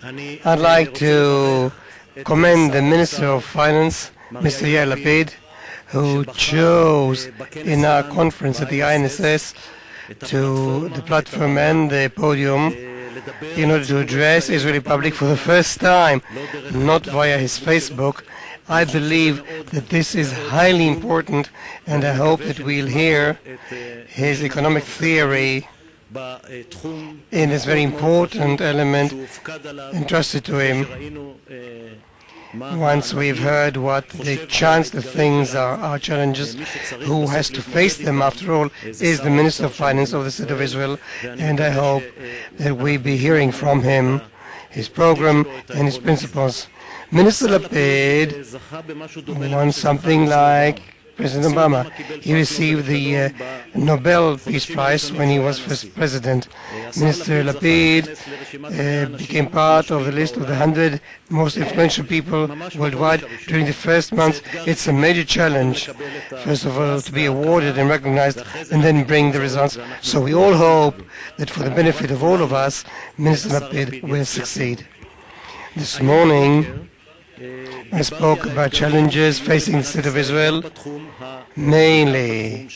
I'd like to commend the Minister of Finance, Mr. Yair Lapid, who chose in our conference at the INSS to the platform and the podium in order to address Israeli public for the first time, not via his Facebook. I believe that this is highly important, and I hope that we'll hear his economic theory in this very important element entrusted to him. Once we've heard what the things are, our challenges, who has to face them after all is the Minister of Finance of the State of Israel, and I hope that we be hearing from him, his program and his principles. Minister Lapid won something like President Obama. He received the Nobel Peace Prize when he was first president. Minister Lapid became part of the list of the 100 most influential people worldwide during the first months. It's a major challenge, first of all, to be awarded and recognized and then bring the results. So we all hope that for the benefit of all of us, Minister Lapid will succeed. This morning, I spoke about challenges facing the State of Israel, mainly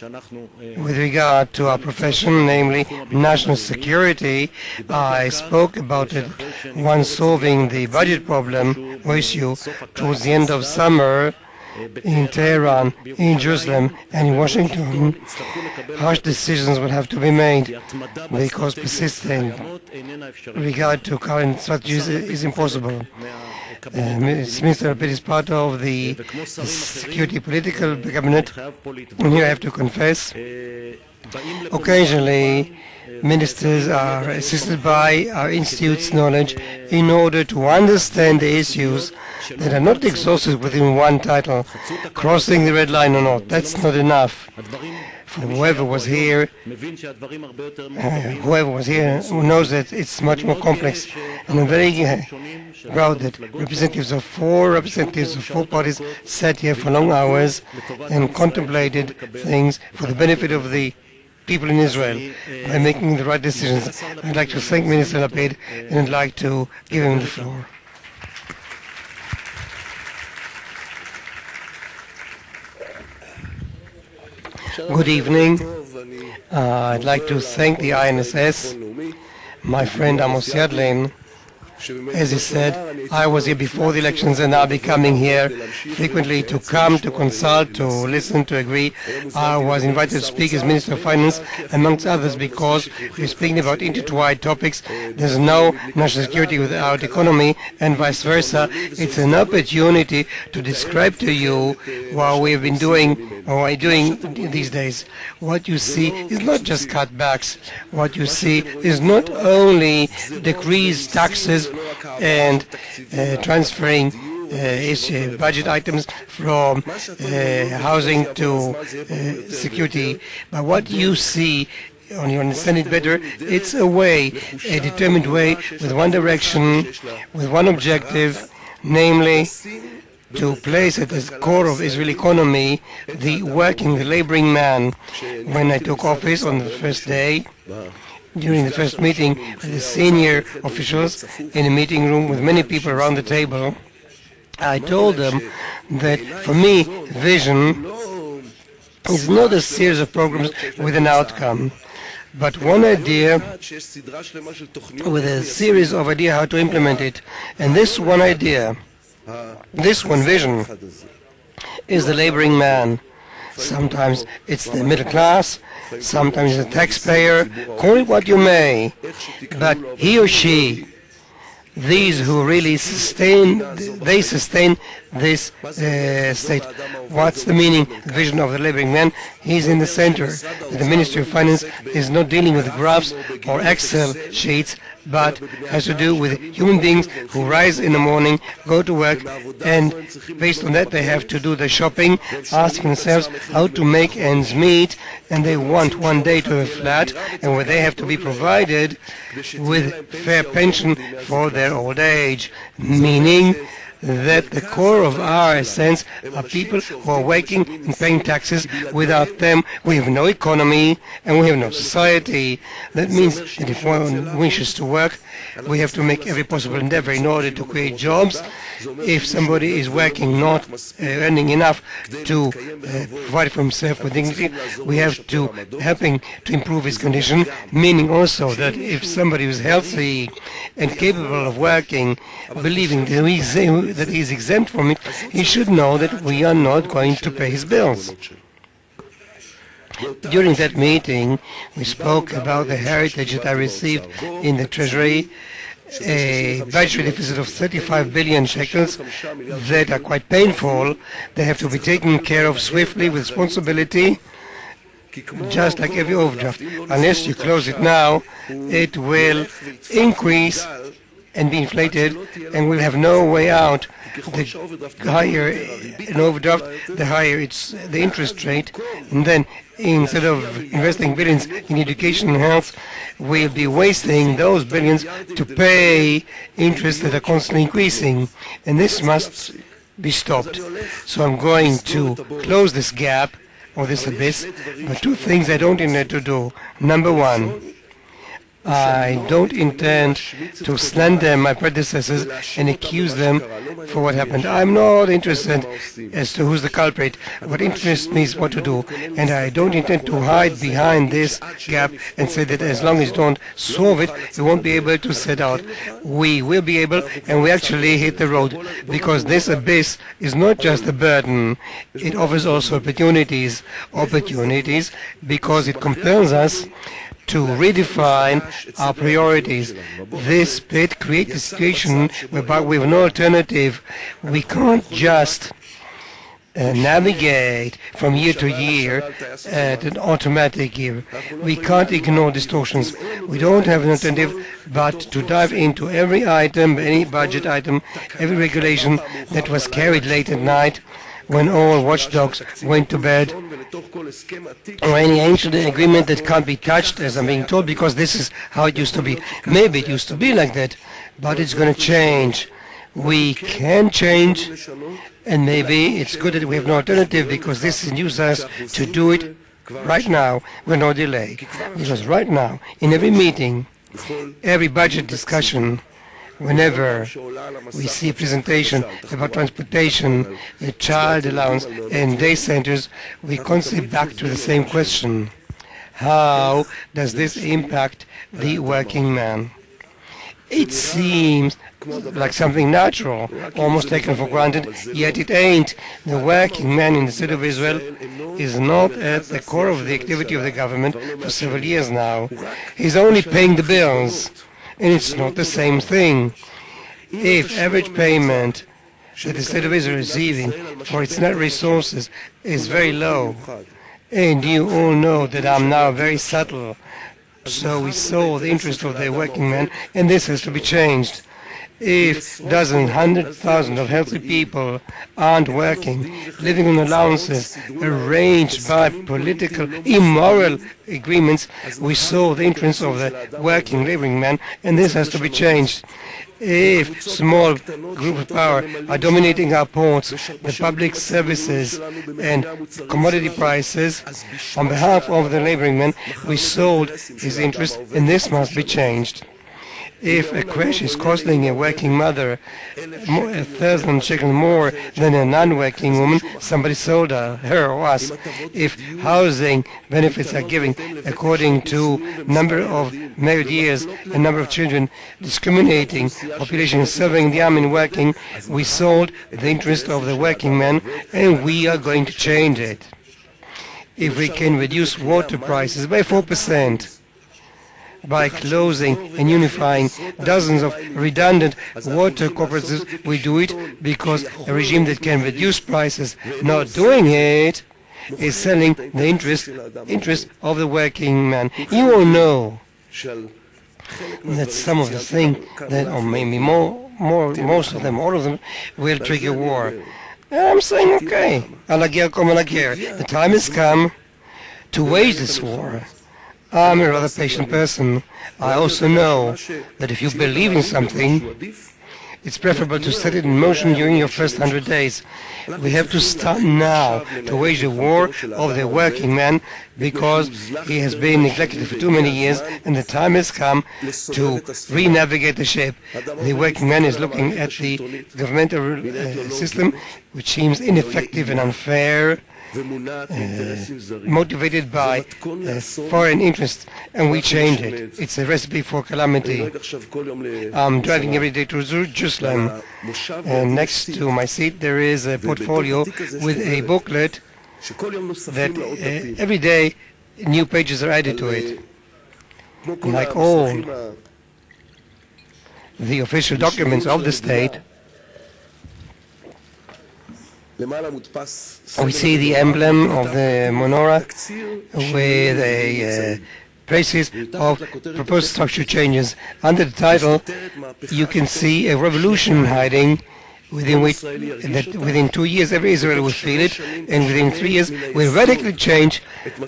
with regard to our profession, namely national security. I spoke about it once solving the budget problem or issue towards the end of summer in Tehran, in Jerusalem, and in Washington. Harsh decisions will have to be made because persisting regard to current strategies is impossible. Mr. Lapid is part of the security political cabinet, and here I have to confess, occasionally ministers are assisted by our institute's knowledge in order to understand the issues that are not exhausted within one title, crossing the red line or not. That's not enough. For whoever was here who knows that it's much more complex, and I'm very proud that representatives of four parties sat here for long hours and contemplated things for the benefit of the people in Israel by making the right decisions. I'd like to thank Minister Lapid, and I'd like to give him the floor. Good evening. I'd like to thank the INSS, my friend Amos Yadlin. As he said, I was here before the elections and I'll be coming here frequently to come, to consult, to listen, to agree. I was invited to speak as Minister of Finance, amongst others, because we're speaking about intertwined topics. There's no national security without economy, and vice versa. It's an opportunity to describe to you what we've been doing, or are doing these days. What you see is not just cutbacks. What you see is not only decreased taxes and transferring budget items from housing to security, but what you see, and you understand it better, it's a way, a determined way, with one direction, with one objective, namely to place at the core of Israeli economy the working, the laboring man. When I took office on the first day, during the first meeting with the senior officials in a meeting room with many people around the table, I told them that for me, vision is not a series of programs with an outcome, but one idea with a series of ideas how to implement it. And this one idea, this one vision, is the laboring man. Sometimes it's the middle class, sometimes it's the taxpayer, call it what you may, but he or she, these who really sustain this state. What's the meaning, the vision of the laboring man? He's in the center. The Ministry of Finance is not dealing with graphs or Excel sheets, but has to do with human beings who rise in the morning, go to work, and based on that they have to do the shopping, asking themselves how to make ends meet, and they want one day to have a flat, and where they have to be provided with fair pension for their old age, meaning that the core of our essence are people who are working and paying taxes. Without them, we have no economy and we have no society. That means that if one wishes to work, we have to make every possible endeavor in order to create jobs. If somebody is working not earning enough to provide for himself with dignity, we have to help him to improve his condition, meaning also that if somebody is healthy and capable of working, believing that he is exempt from it, he should know that we are not going to pay his bills. During that meeting, we spoke about the heritage that I received in the Treasury, a budgetary deficit of 35 billion shekels that are quite painful. They have to be taken care of swiftly with responsibility, just like every overdraft. Unless you close it now, it will increase and be inflated and will have no way out. The higher an overdraft, the higher the interest rate, and then instead of investing billions in education and health, we'll be wasting those billions to pay interests that are constantly increasing, and this must be stopped. So I'm going to close this gap or this abyss, but two things I don't intend to do. Number one, I don't intend to slander my predecessors and accuse them for what happened. I'm not interested as to who's the culprit. What interests me is what to do, and I don't intend to hide behind this gap and say that as long as you don't solve it, you won't be able to set out. We will be able, and we actually hit the road, because this abyss is not just a burden. It offers also opportunities, because it compels us to redefine our priorities. This pit creates a situation whereby we have no alternative. We can't just navigate from year to year at an automatic gear. We can't ignore distortions. We don't have an alternative but to dive into every item, any budget item, every regulation that was carried late at night when all watchdogs went to bed, or any ancient agreement that can't be touched, as I'm being told, because this is how it used to be. Maybe it used to be like that, but it's going to change. We can change, and maybe it's good that we have no alternative, because this induces us to do it right now with no delay. Because right now, in every meeting, every budget discussion, whenever we see a presentation about transportation, child allowance, and day centers, we constantly back to the same question. How does this impact the working man? It seems like something natural, almost taken for granted, yet it ain't. The working man in the state of Israel is not at the core of the activity of the government for several years now. He's only paying the bills. And it's not the same thing. If average payment that the state of Israel is receiving for its net resources is very low, and you all know that I'm now very subtle, so we saw the interest of the working man, and this has to be changed. If dozens, 100,000 of healthy people aren't working, living on allowances arranged by political, immoral agreements, we saw the interest of the working, laboring man, and this has to be changed. If small groups of power are dominating our ports, the public services and commodity prices, on behalf of the laboring man, we sold his interest, and this must be changed. If a crash is costing a working mother 1,000 shekels more than a non-working woman, somebody sold her or us. If housing benefits are given according to number of married years and number of children, discriminating population serving the army and working, we sold the interest of the working man, and we are going to change it. If we can reduce water prices by 4%, by closing and unifying dozens of redundant water cooperatives, we do it because a regime that can reduce prices, not doing it, is selling the interest of the working man. You all know that some of the things that, or maybe most of them, all of them, will trigger war. And I'm saying, okay, the time has come to wage this war. I'm a rather patient person. I also know that if you believe in something, It's preferable to set it in motion during your first 100 days. We have to start now to wage a war of the working man because he has been neglected for too many years, and the time has come to re-navigate the ship. The working man is looking at the governmental system, which seems ineffective and unfair, motivated by foreign interests, and we change it. It's a recipe for calamity. I'm driving every day to Jerusalem, and next to my seat there is a portfolio with a booklet that every day new pages are added to it. Like all the official documents of the state, we see the emblem of the menorah with a traces of proposed structure changes. Under the title, you can see a revolution hiding, within which within 2 years every Israeli will feel it, and within 3 years will radically change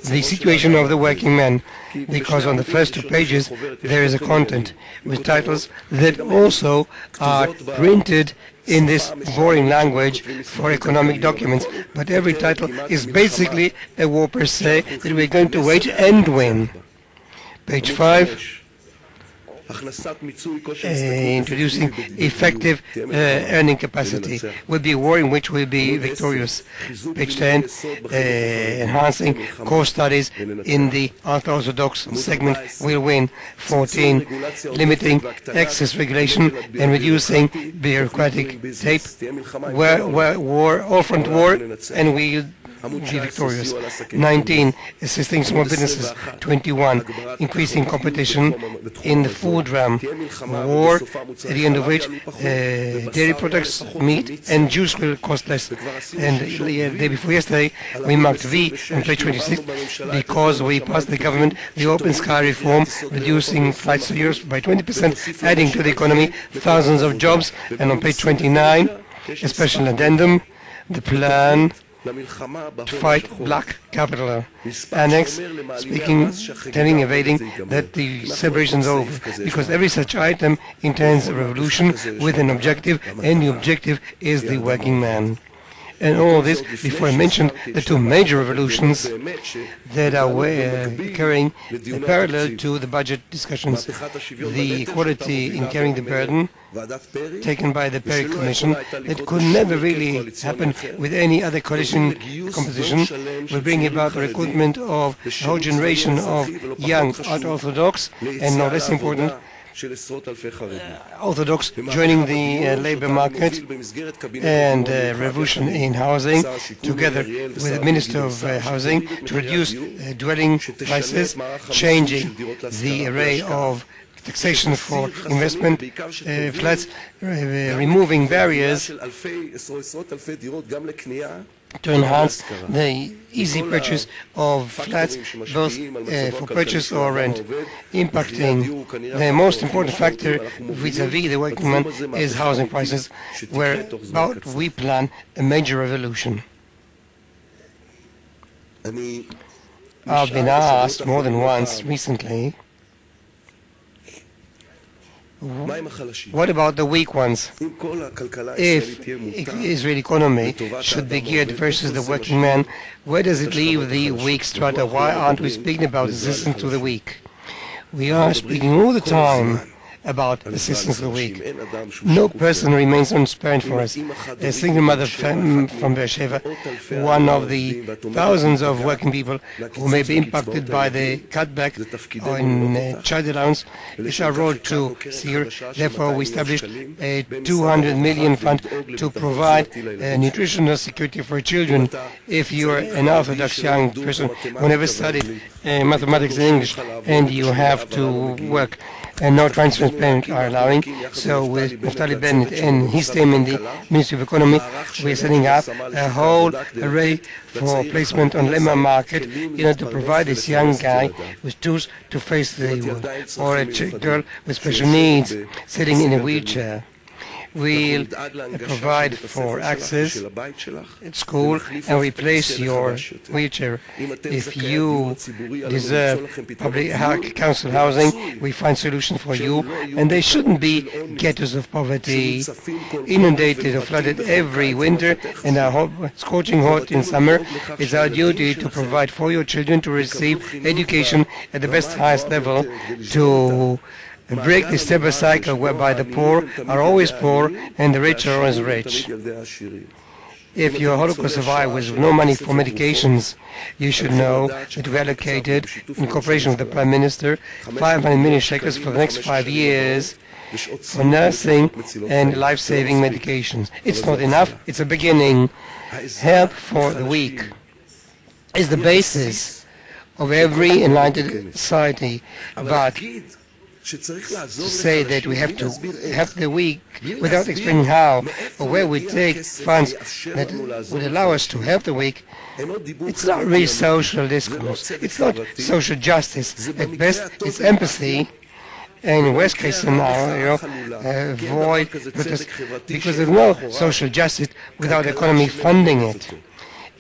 the situation of the working man, because on the first 2 pages there is a content with titles that also are printed in this boring language for economic documents, but every title is basically a war per se that we're going to wage and win. Page 5. Introducing effective earning capacity will be a war in which we'll be victorious. Page 10, enhancing core studies in the ultra-Orthodox segment will win. 14, limiting excess regulation and reducing bureaucratic tape. War, all-front war, and we'll be victorious. 19, assisting small businesses. 21, increasing competition in the food realm. War, at the end of which dairy products, meat, and juice will cost less. And the day before yesterday, we marked V on page 26 because we passed the government the open sky reform, reducing flights to Europe by 20%, adding to the economy thousands of jobs. And on page 29, a special addendum, the plan to fight black capital. Annex, telling evading that the celebration's over, because every such item intends a revolution with an objective, and the objective is the working man. And all this before I mentioned the 2 major revolutions that are occurring parallel to the budget discussions. The equality in carrying the burden taken by the Perry Commission that could never really happen with any other coalition composition will bring about the recruitment of a whole generation of young Orthodox, and no less important, Orthodox joining the labor market, and revolution in housing together with the Minister of Housing to reduce dwelling prices, changing the array of taxation for investment flats, removing barriers to enhance the easy purchase of flats, both for purchase or rent. Impacting the most important factor vis-à-vis the working man is housing prices, where about we plan a major revolution. I've been asked more than once recently, what about the weak ones? If Israeli economy should be geared versus the working man, where does it leave the weak strata? Why aren't we speaking about assistance to the weak? We are speaking all the time about assistance to the weak. No person remains transparent for us. A single mother from Beersheba, one of the thousands of working people who may be impacted by the cutback in child allowance, is our role to see her. Therefore, we established a 200 million fund to provide nutritional security for children. If you are an Orthodox young person who never studied mathematics and English, and you have to work, and no transfer payments are allowing. So with Naftali Bennett and his team in the Ministry of Economy, we are setting up a whole array for placement on labor market in order to provide this young guy with tools to face the world, or a girl with special needs sitting in a wheelchair. We'll provide for access at school and replace your wheelchair. If you deserve public council housing, we find solutions for you, and they shouldn't be ghettos of poverty, inundated or flooded every winter and are scorching hot in summer. It's our duty to provide for your children to receive education at the best, highest level, to break the stable cycle whereby the poor are always poor and the rich are always rich. If you're a Holocaust survivor with no money for medications, you should know that we allocated, in cooperation with the Prime Minister, 500 million shekels for the next 5 years for nursing and life-saving medications. It's not enough, it's a beginning. Help for the weak is the basis of every enlightened society, but to say that we have to help the weak without explaining how or where we take funds that would allow us to help the weak, it's not really social discourse, it's not social justice. At best, it's empathy, and in worst case scenario, avoid protest, because there's no social justice without the economy funding it.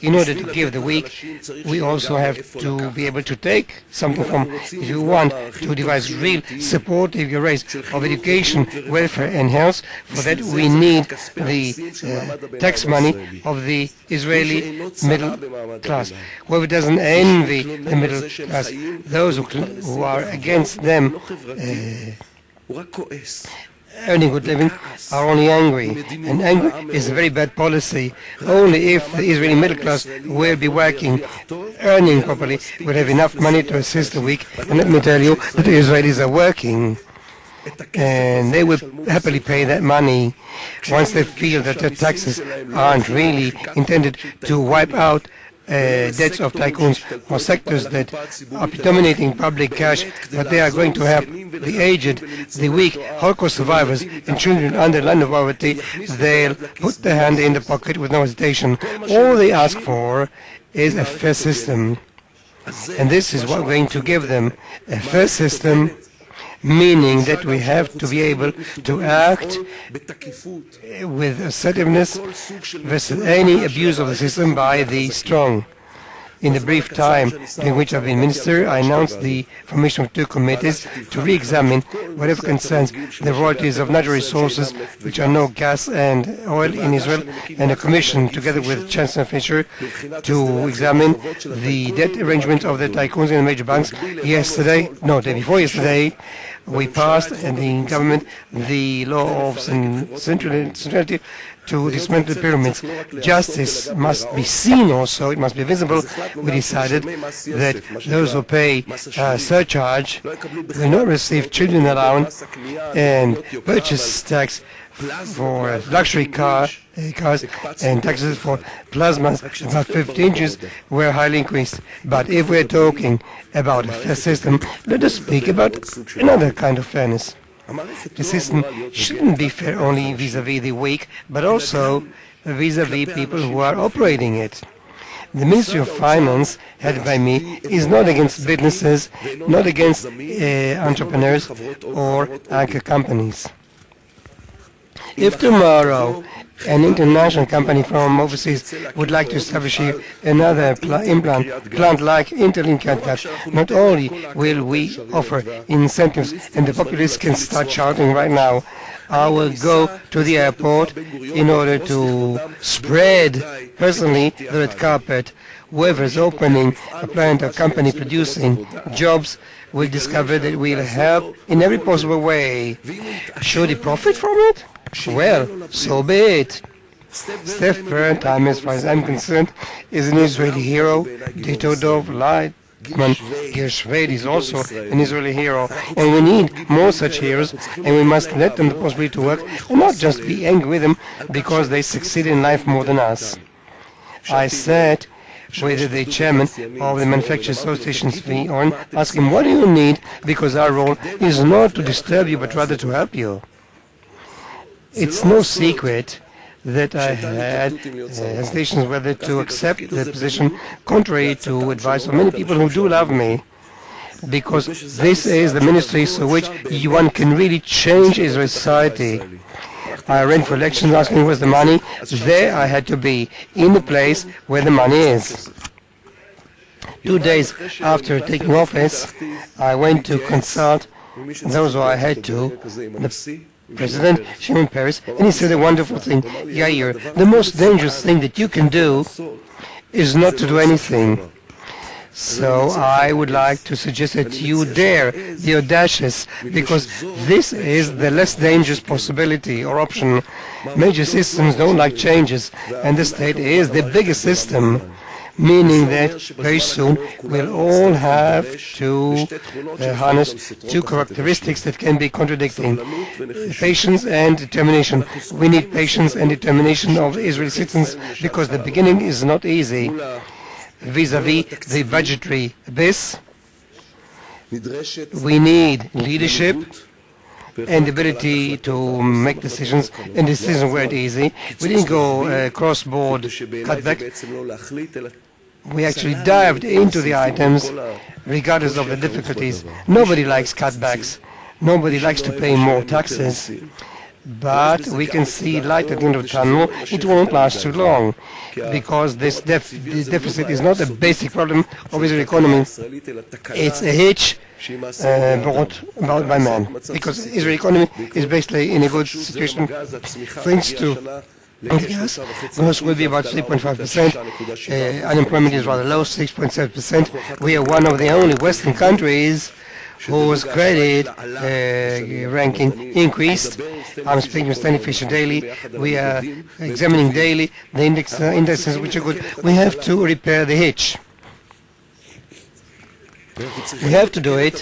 In order to give the weak, we also have to be able to take something from, if you want to devise real supportive rates of education, welfare and health. For that we need the tax money of the Israeli middle class. Whoever doesn't envy the middle class, those who are against them earning good living are only angry, and anger is a very bad policy. Only if the Israeli middle class will be working, earning properly, will have enough money to assist the weak. And let me tell you that the Israelis are working, and they will happily pay that money once they feel that their taxes aren't really intended to wipe out debts of tycoons or sectors that are dominating public cash, but they are going to help the aged, the weak, Holocaust survivors and children under the line of poverty. They'll put their hand in the pocket with no hesitation. All they ask for is a fair system, and this is what we're going to give them, a fair system, meaning that we have to be able to act with assertiveness versus any abuse of the system by the strong. In the brief time during which I've been minister, I announced the formation of 2 committees to re-examine whatever concerns the royalties of natural resources, which are no gas and oil in Israel, and a commission together with Chancellor Fisher to examine the debt arrangement of the tycoons in the major banks. Day before yesterday, we passed in the government the law of centrality to dismantle the pyramids. Justice must be seen also, it must be visible. We decided that those who pay surcharge will not receive children allowance and purchase tax for luxury cars and taxes for plasmas about 50 inches were highly increased. But if we're talking about a fair system, let us speak about another kind of fairness. The system shouldn't be fair only vis-à-vis the weak, but also vis-à-vis people who are operating it. The Ministry of Finance, headed by me, is not against businesses, not against entrepreneurs or agri companies. If tomorrow an international company from overseas would like to establish another plant like Interlink, not only will we offer incentives, and the populace can start shouting right now, I will go to the airport in order to spread personally the red carpet. Whoever is opening a plant or company producing jobs will discover that we'll help in every possible way. Should he profit from it? Well, so be it. Steph Perentime, as far as I'm concerned, is an Israeli hero. Dito Dov Leitman Gershved is also an Israeli hero. And we need more such heroes, and we must let them the possibility to work and not just be angry with them because they succeed in life more than us. I said with the chairman of the Manufacturers Association, ask him, what do you need? Because our role is not to disturb you, but rather to help you. It's no secret that I had hesitations whether to accept the position contrary to advice of many people who do love me, because this is the ministry through which one can really change Israeli society. I ran for elections asking where's the money. There I had to be, in the place where the money is. 2 days after taking office, I went to consult those who I had to, the President, Shimon Peres, and he said a wonderful thing, Yair, the most dangerous thing that you can do is not to do anything. So I would like to suggest that you dare be audacious, because this is the less dangerous possibility or option. Major systems don't like changes, and the state is the biggest system, meaning that very soon we'll all have to harness two characteristics that can be contradicting: patience and determination. We need patience and determination of Israeli citizens, because the beginning is not easy. Vis-à-vis the budgetary abyss, we need leadership and the ability to make decisions, and decisions weren't easy. We didn't go cross-board cutback. We actually dived into the items regardless of the difficulties. Nobody likes cutbacks. Nobody likes to pay more taxes. But we can see light at the end of the tunnel. It won't last too long, because this deficit is not a basic problem of Israeli economy. It's a hitch brought about by man, because Israeli economy is basically in a good situation thanks to gas. Growth will be about 3.5%. Unemployment is rather low, 6.7%. We are one of the only Western countries whose credit ranking increased. I'm speaking with Stanley Fisher daily. We are examining daily the indexes which are good. We have to repair the hitch. We have to do it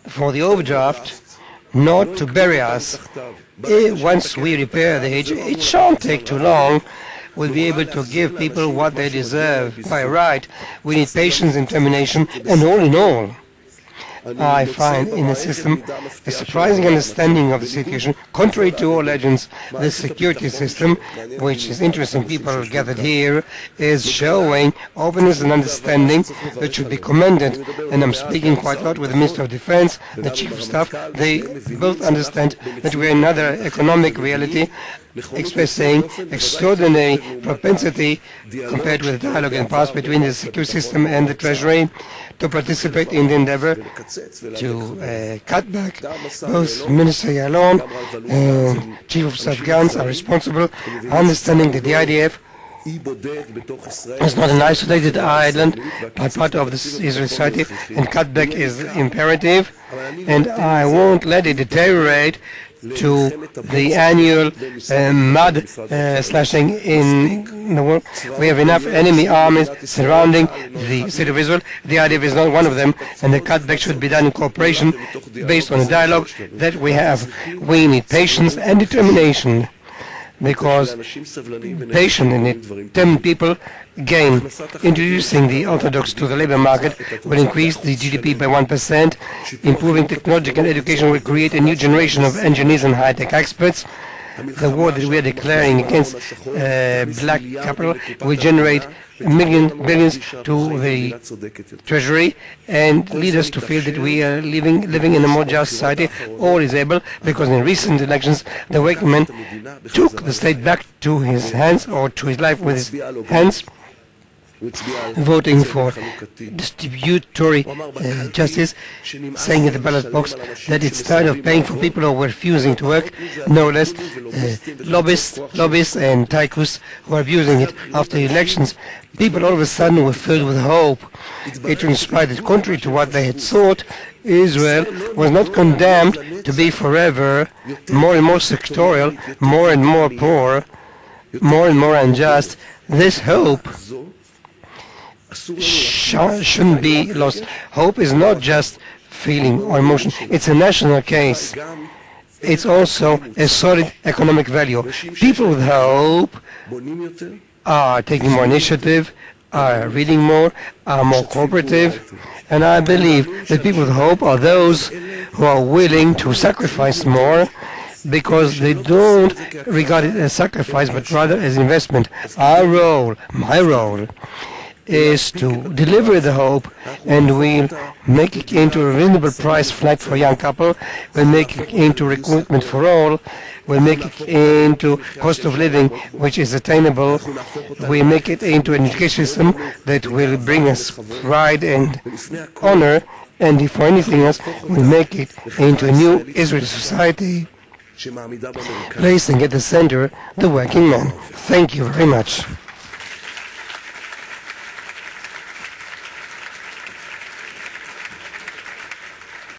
for the overdraft not to bury us. Once we repair the hitch, it shan't take too long. We'll be able to give people what they deserve by right. We need patience and determination, and all in all, I find in the system a surprising understanding of the situation. Contrary to all legends, the security system, which is interesting people gathered here, is showing openness and understanding that should be commended. And I'm speaking quite a lot with the Minister of Defense, the Chief of Staff. They both understand that we're in another economic reality, expressing extraordinary propensity compared with the dialogue in the past between the security system and the Treasury to participate in the endeavor to cut back. Both Minister Yadlin and Chief of Staff Gantz are responsible, understanding that the IDF is not an isolated island, but part of the Israeli society, and cutback is imperative, and I won't let it deteriorate to the annual mud slashing in the world. We have enough enemy armies surrounding the state of Israel. The IDF is not one of them, and the cutback should be done in cooperation based on a dialogue that we have. We need patience and determination, because patient and determined people gain. Introducing the Orthodox to the labor market will increase the GDP by 1%. Improving technological education will create a new generation of engineers and high-tech experts. The war that we are declaring against black capital will generate billions to the Treasury and lead us to feel that we are living in a more just society. All is able, because in recent elections the working man took the state back to his hands, or to his life with his hands, voting for distributory justice, saying in the ballot box that it's tired of paying for people who are refusing to work, no less lobbyists and tycoons who are abusing it. After the elections, people all of a sudden were filled with hope. It transpired that, contrary to what they had thought, Israel was not condemned to be forever more and more sectorial, more and more poor, more and more unjust. This hope shouldn't be lost. Hope is not just feeling or emotion. It's a national case. It's also a solid economic value. People with hope are taking more initiative, are reading more, are more cooperative, and I believe that people with hope are those who are willing to sacrifice more, because they don't regard it as sacrifice but rather as investment. Our role, my role, is to deliver the hope, and we'll make it into a reasonable price flat for young couple, we'll make it into recruitment for all, we'll make it into cost of living which is attainable, we make it into an education system that will bring us pride and honor, and if for anything else, we'll make it into a new Israeli society, placing at the center the working man. Thank you very much.